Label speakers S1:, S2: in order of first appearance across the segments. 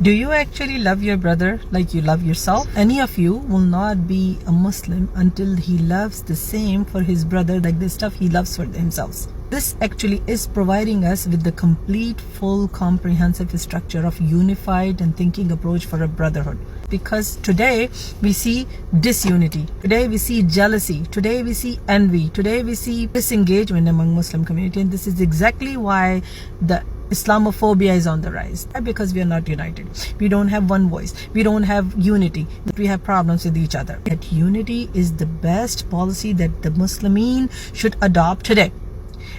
S1: Do you actually love your brother like you love yourself? Any of you will not be a Muslim until he loves the same for his brother like the stuff he loves for themselves. This actually is providing us with the complete, full, comprehensive structure of unified and thinking approach for a brotherhood. Because today we see disunity, today we see jealousy, today we see envy, today we see disengagement among Muslim community, and this is exactly why the Islamophobia is on the rise. Because we are not united. We don't have one voice. We don't have unity. We have problems with each other. Yet unity is the best policy that the Muslimin should adopt today.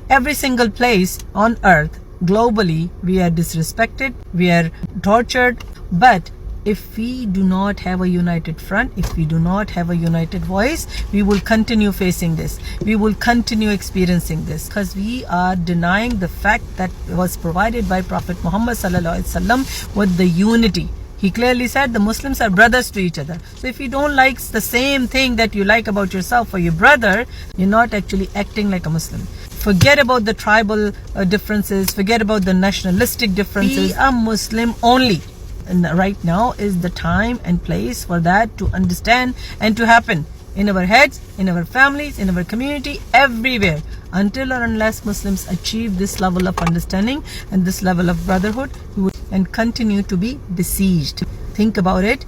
S1: Every single place on earth, globally, we are disrespected, we are tortured, but if we do not have a united front, if we do not have a united voice, we will continue facing this. We will continue experiencing this because we are denying the fact that was provided by Prophet Muhammad ﷺ with the unity. He clearly said the Muslims are brothers to each other. So if you don't like the same thing that you like about yourself or your brother, you're not actually acting like a Muslim. Forget about the tribal differences. Forget about the nationalistic differences. We are Muslim only. And right now is the time and place for that to understand and to happen in our heads, in our families, in our community, everywhere. Until or unless Muslims achieve this level of understanding and this level of brotherhood, we will and continue to be besieged. Think about it.